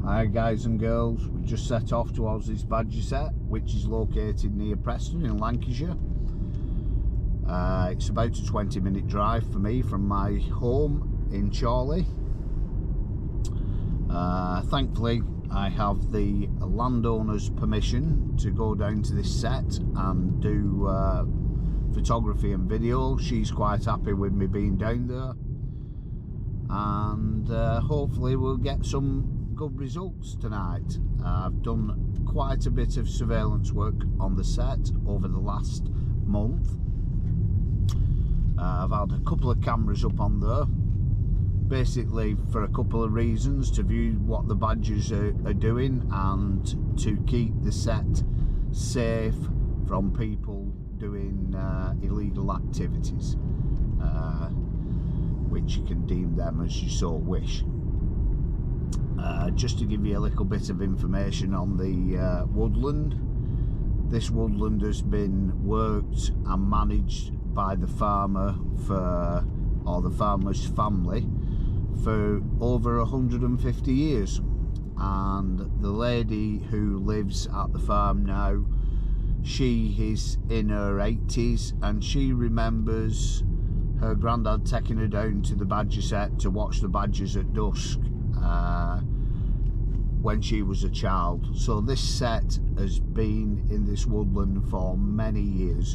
Hi guys and girls, we just set off towards this badger set, which is located near Preston in Lancashire. It's about a 20-minute drive for me from my home in Chorley. Thankfully I have the landowner's permission to go down to this set and do photography and video. She's quite happy with me being down there, and hopefully we'll get some good results tonight. I've done quite a bit of surveillance work on the set over the last month. I've had a couple of cameras up on there, basically for a couple of reasons: to view what the badgers are doing and to keep the set safe from people doing illegal activities, which you can deem them as you so wish. Just to give you a little bit of information on the woodland. This woodland has been worked and managed by the farmer or the farmer's family for over 150 years, and the lady who lives at the farm now, she is in her 80s, and she remembers her granddad taking her down to the badger set to watch the badgers at dusk when she was a child. So this set has been in this woodland for many years,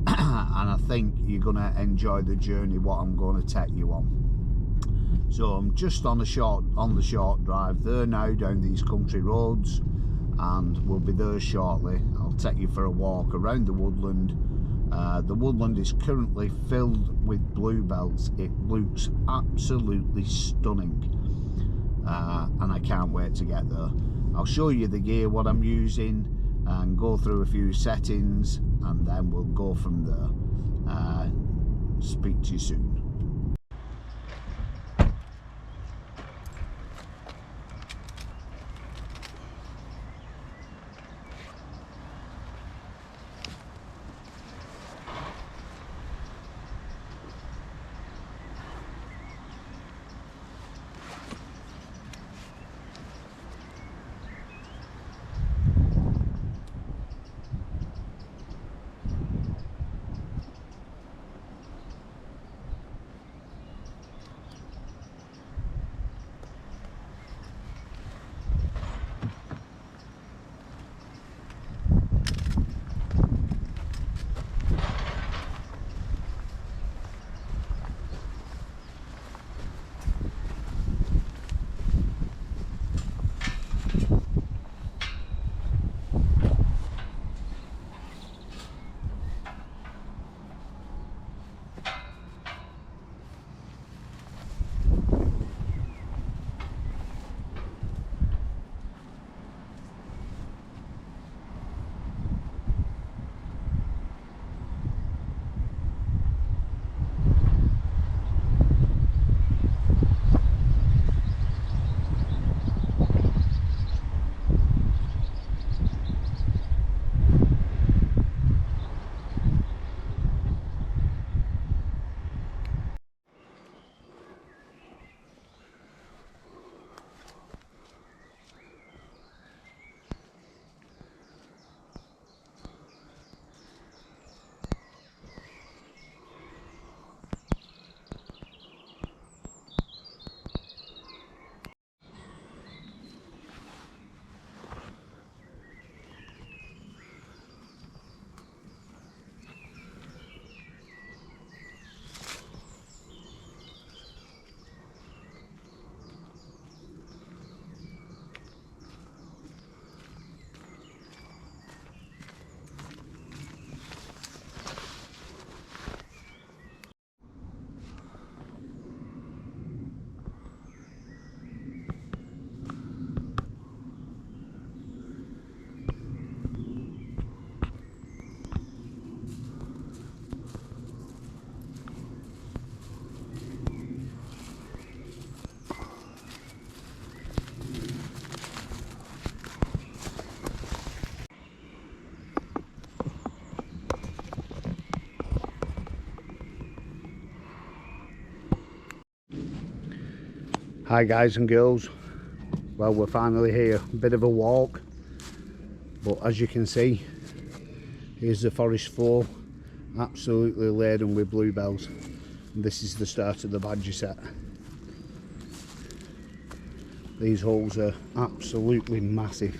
and I think you're going to enjoy the journey what I'm going to take you on. So I'm just on the short drive there now down these country roads, and we'll be there shortly. I'll take you for a walk around the woodland. The woodland is currently filled with bluebells. It looks absolutely stunning, and I can't wait to get there. I'll show you the gear, what I'm using, and go through a few settings, and then we'll go from there. Speak to you soon. Hi guys and girls, Well, we're finally here. A bit of a walk, but as you can see, here's the forest floor, absolutely laden with bluebells. And this is the start of the badger set. These holes are absolutely massive.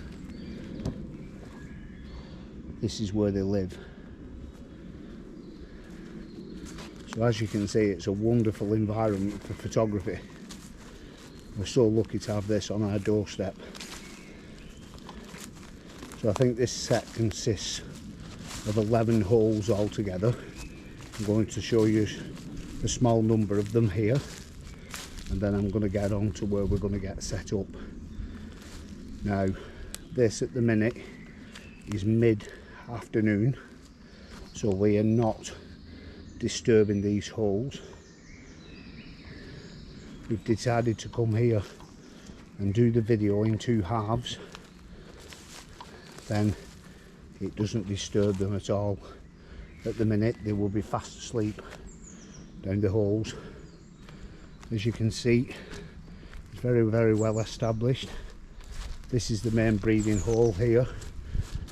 This is where they live. So as you can see, it's a wonderful environment for photography. We're so lucky to have this on our doorstep. So I think this set consists of 11 holes altogether. I'm going to show you a small number of them here, and then I'm going to get on to where we're going to get set up. Now, this at the minute is mid-afternoon, so we are not disturbing these holes. We've decided to come here and do the video in 2 halves, then it doesn't disturb them at all. At the minute they will be fast asleep down the holes. As you can see, it's very, very well established. This is the main breeding hole here.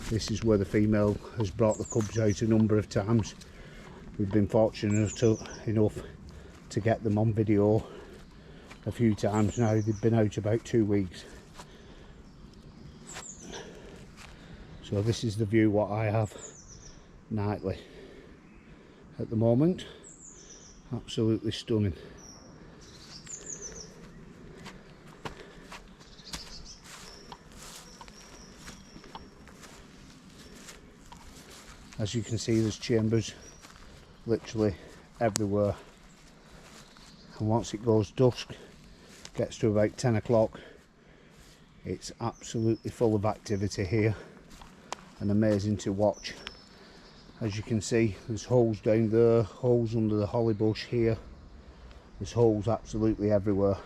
This is where the female has brought the cubs out a number of times. We've been fortunate enough to get them on video a few times now. They've been out about 2 weeks. So this is the view what I have nightly at the moment. Absolutely stunning. As you can see, there's chambers literally everywhere, and once it goes dusk, gets to about 10 o'clock, it's absolutely full of activity here and amazing to watch. As you can see, there's holes down there, holes under the holly bush here, there's holes absolutely everywhere.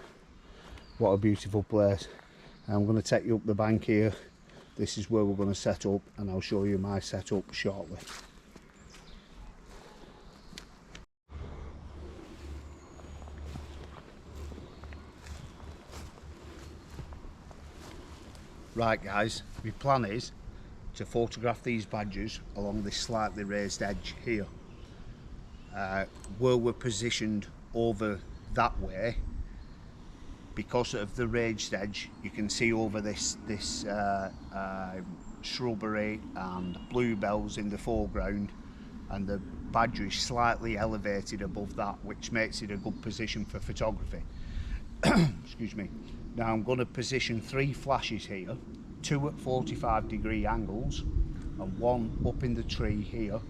What a beautiful place. I'm going to take you up the bank here. This is where we're going to set up, and I'll show you my setup shortly. Right guys, my plan is to photograph these badgers along this slightly raised edge here. Where we're positioned over that way, because of the raised edge, you can see over this shrubbery and bluebells in the foreground, and the badger is slightly elevated above that, which makes it a good position for photography. Excuse me. Now I'm going to position 3 flashes here, 2 at 45-degree angles and 1 up in the tree here,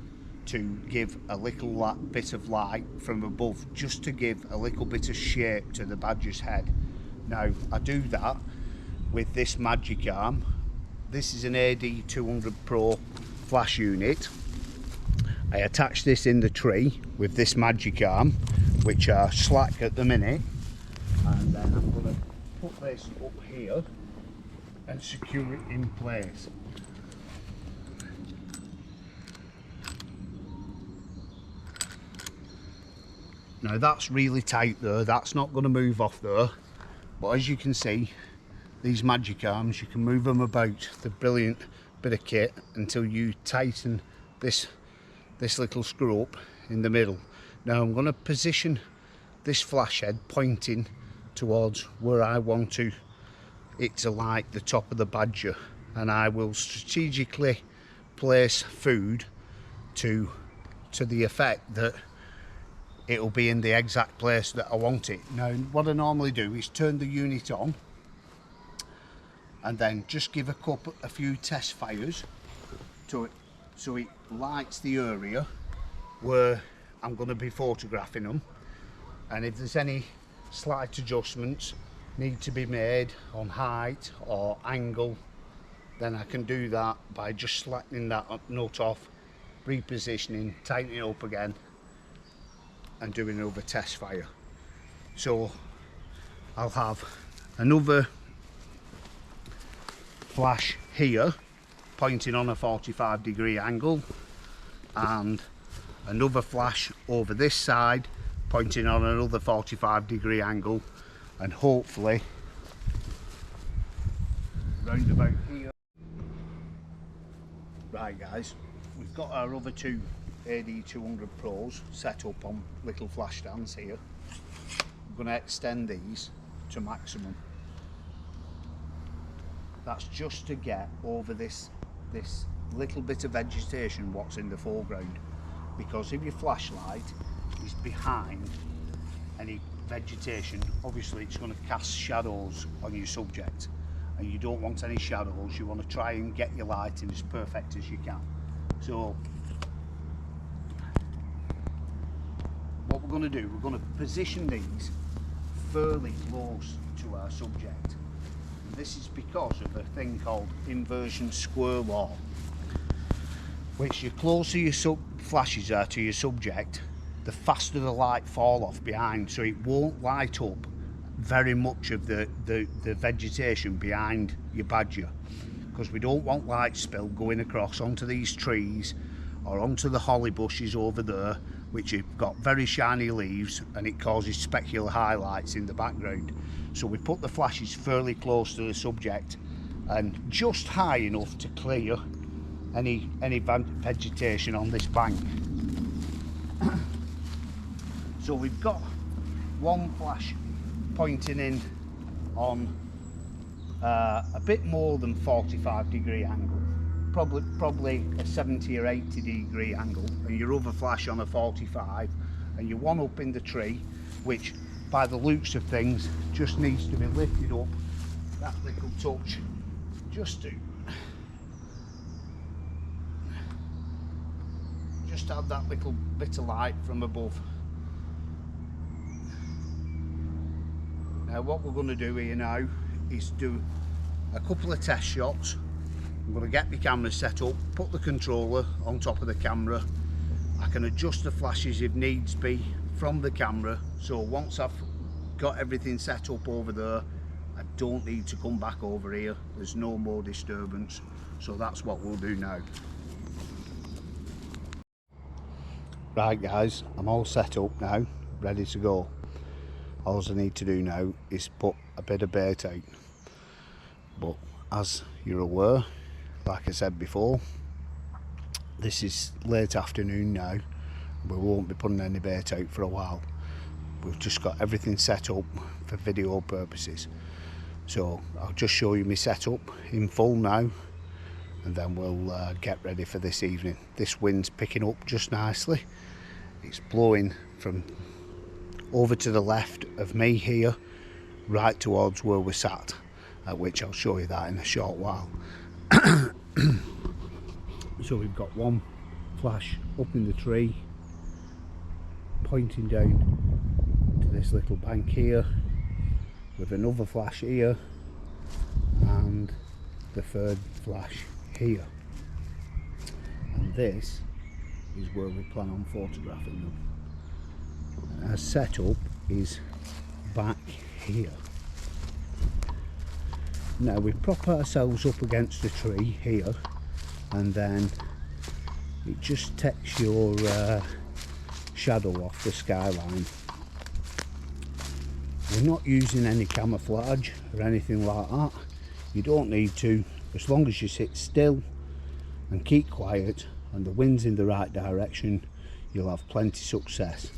to give a little bit of light from above, just to give a little bit of shape to the badger's head. Now I do that with this magic arm. This is an AD 200 Pro flash unit. I attach this in the tree with this magic arm, which are slack at the minute, and then I'm going to put this up here and secure it in place. Now that's really tight there, that's not going to move off there, but as you can see, these magic arms, you can move them about. They're brilliant bit of kit until you tighten this little screw up in the middle. Now I'm going to position this flash head pointing towards where I want it to light the top of the badger, and I will strategically place food to the effect that it'll be in the exact place that I want it. Now what I normally do is turn the unit on and then just give a few test fires to it, so it lights the area where I'm going to be photographing them, and if there's any slight adjustments need to be made on height or angle, then I can do that by just slackening that nut off, repositioning, tightening it up again and doing another test fire. So I'll have another flash here pointing on a 45-degree angle, and another flash over this side pointing on another 45-degree angle, and hopefully round about here. Right guys, we've got our other two AD200 Pros set up on little flash stands here. I'm going to extend these to maximum. That's just to get over this little bit of vegetation what's in the foreground, because if your flashlight is behind any vegetation, obviously it's going to cast shadows on your subject, and you don't want any shadows. You want to try and get your lighting as perfect as you can. So what we're going to do, we're going to position these fairly close to our subject. And this is because of a thing called inversion square law, which the closer your flashes are to your subject, the faster the light fall off behind, so it won't light up very much of the vegetation behind your badger, because we don't want light spill going across onto these trees or onto the holly bushes over there, which have got very shiny leaves, and it causes specular highlights in the background. So we put the flashes fairly close to the subject and just high enough to clear any vegetation on this bank. So we've got one flash pointing in on a bit more than 45-degree angle, probably a 70 or 80 degree angle, and your other flash on a 45, and your one up in the tree, which by the looks of things just needs to be lifted up that little touch, just to have that little bit of light from above. Now what we're going to do here now is do a couple of test shots. I'm going to get my camera set up, put the controller on top of the camera. I can adjust the flashes if needs be from the camera, so once I've got everything set up over there, I don't need to come back over here. There's no more disturbance, so that's what we'll do now. Right guys, I'm all set up now, ready to go. All I need to do now is put a bit of bait out, but as you're aware, like I said before, this is late afternoon now. We won't be putting any bait out for a while. We've just got everything set up for video purposes, so I'll just show you my setup in full now, and then we'll get ready for this evening. This wind's picking up just nicely. It's blowing from over to the left of me here, right towards where we're sat, at which I'll show you that in a short while. So we've got one flash up in the tree pointing down to this little bank here, with another flash here, and the third flash here, and this is where we plan on photographing them. Our setup is back here. Now we prop ourselves up against the tree here, and then it just takes your shadow off the skyline. We're not using any camouflage or anything like that. You don't need to, as long as you sit still and keep quiet and the wind's in the right direction, you'll have plenty success.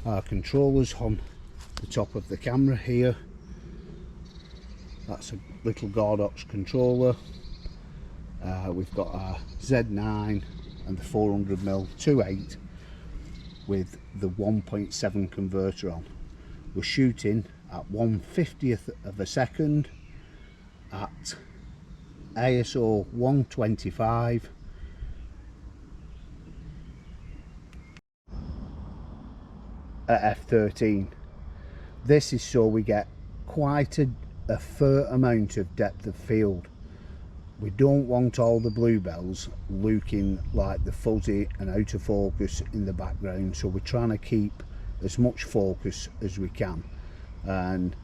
Our controller's on the top of the camera here. That's a little Gordox controller. We've got our Z9 and the 400mm 2.8 with the 1.7 converter on. We're shooting at 1/50th of a second at ISO 125 at f13. This is so we get quite a fair amount of depth of field. We don't want all the bluebells looking like the fuzzy and out of focus in the background, so we're trying to keep as much focus as we can. And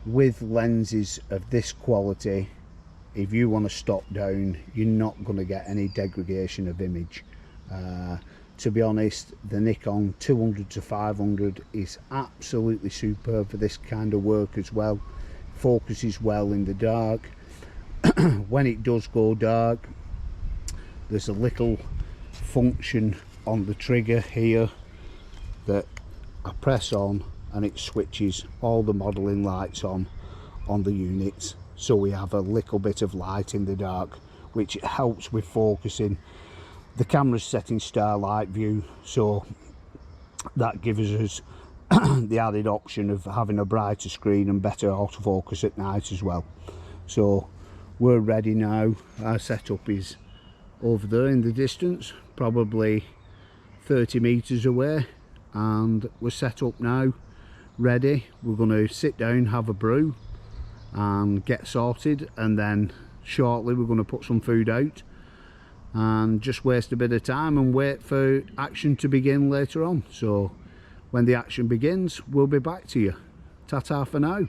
with lenses of this quality, if you want to stop down, you're not going to get any degradation of image. To be honest, the Nikon 200 to 500 is absolutely superb for this kind of work as well. focuses well in the dark. When it does go dark, there's a little function on the trigger here that I press on, and it switches all the modelling lights on the units, so we have a little bit of light in the dark, which helps with focusing. The camera's set in starlight view, so that gives us the added option of having a brighter screen and better autofocus at night as well. So we're ready now. Our setup is over there in the distance, probably 30 meters away, and we're set up now, ready. We're going to sit down, have a brew and get sorted, and then shortly we're going to put some food out and just waste a bit of time and wait for action to begin later on. So when the action begins, we'll be back to you. Ta-ta for now.